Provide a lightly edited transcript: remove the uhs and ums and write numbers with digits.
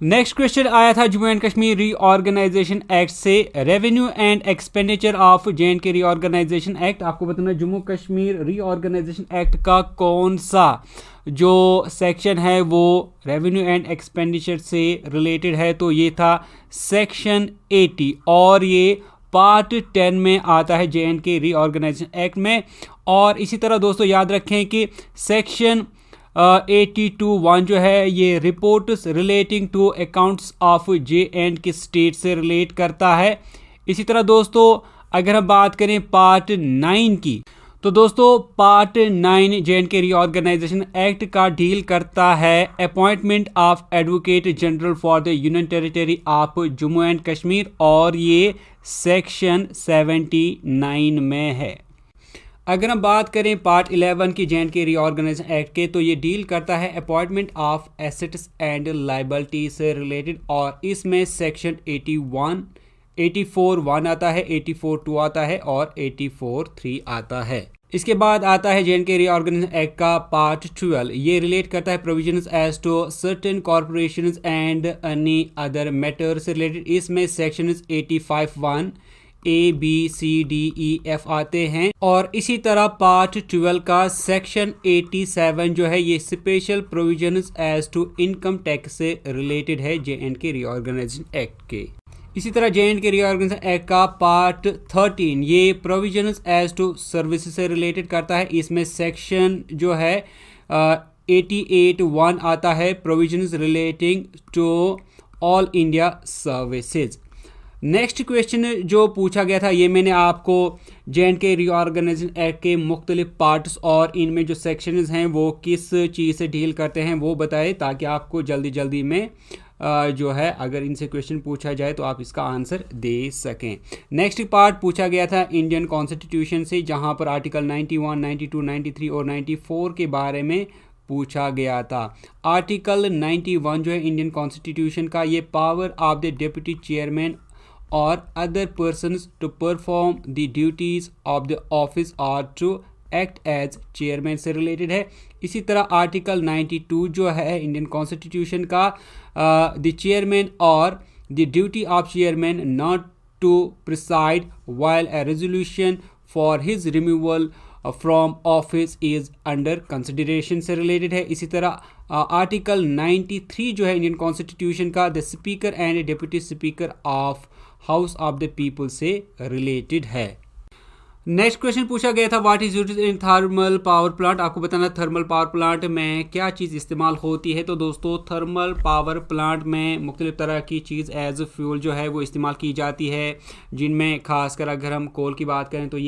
Next question आया था Jammu and Kashmir reorganisation act से। Revenue and expenditure of J and K reorganisation act, आपको बताना जम्मू कश्मीर रीऑर्गेनाइजेशन एक्ट का कौन सा जो सेक्शन है वो रेवेन्यू एंड एक्सपेंडिचर से रिलेटेड है, तो ये था सेक्शन 80 और ये पार्ट 10 में आता है जे.एंड.के रीऑर्गेनाइजेशन एक्ट में। और इसी तरह दोस्तों याद रखें कि सेक्शन 82(1) जो है ये reports relating to accounts of J and K state से रिलेट करता है। इसी तरह दोस्तों अगर हम बात करें पार्ट 9 की, तो दोस्तों पार्ट 9 जे.एंड.के रीऑर्गेनाइजेशन एक्ट का डील करता है appointment of advocate general for the union territory of Jammu and Kashmir, और ये सेक्शन 79 में है। अगर हम बात करें पार्ट 11 की जे.एंड.के रीऑर्गेनाइजेशन एक्ट के, तो ये डील करता है appointment of assets and liability से रिलेटेड, और इसमें सेक्शन 84(1) आता है, 84(2) आता है और 84(3) आता है। इसके बाद आता है जे.एंड.के रीऑर्गेनाइजेशन एक्ट का पार्ट 12, ये रिलेट करता है provisions as to certain corporations and any other matters related. इसमें sections 85(1) A, B, C, D, E, F आते हैं। और इसी तरह पार्ट 12 का सेक्शन 87 जो है ये special provisions as to income tax से रिलेटेड है जे.एंड.के रीऑर्गेनाइजेशन एक्ट के। इसी तरह जे.एंड.के रीऑर्गेनाइजेशन एक्ट का पार्ट 13 ये प्रोविजंस एज टू सर्विसेज से रिलेटेड करता है। इसमें सेक्शन जो है 88(1) आता है, provisions relating to all India services. Next question जो पूछा गया था ये मैंने आपको जे.एंड.के रीऑर्गेनाइजेशन एक्ट के मुख्तलिफ पार्ट्स और इनमें जो सेक्शंस हैं वो किस चीज़ से डील करते हैं वो बताए, ताकि आपको जल्दी जल्दी में जो है अगर इनसे क्वेश्चन पूछा जाए तो आप इसका आंसर दे सकें। नेक्स्ट पार्ट पूछा गया था इंडियन कॉन्स्टिट्यूशन से, जहां पर आर्टिकल 91, 92, 93 और 94 के बारे में पूछा गया था। आर्टिकल 91 जो है इंडियन कॉन्स्टिट्यूशन का, ये power of the deputy chairman or other persons to perform the duties of the office or to act as chairman से रिलेटेड है। इसी तरह आर्टिकल 92 जो है इंडियन कॉन्स्टिट्यूशन का, the chairman or the duty of chairman not to preside while a resolution for his removal from office is under consideration से related है। इसी तरह आर्टिकल 93 जो है इंडियन कॉन्स्टिट्यूशन का, the speaker and deputy speaker of house of the people से related है। Next question पूछा गया था what is used in thermal power plant, आपको बताना थर्मल पावर प्लांट में क्या चीज़ इस्तेमाल होती है। तो दोस्तों थर्मल पावर प्लांट में मुख्तलिफ तरह की चीज़ एज फ्यूल जो है वो इस्तेमाल की जाती है, जिनमें खासकर अगर हम कोल की बात करें तो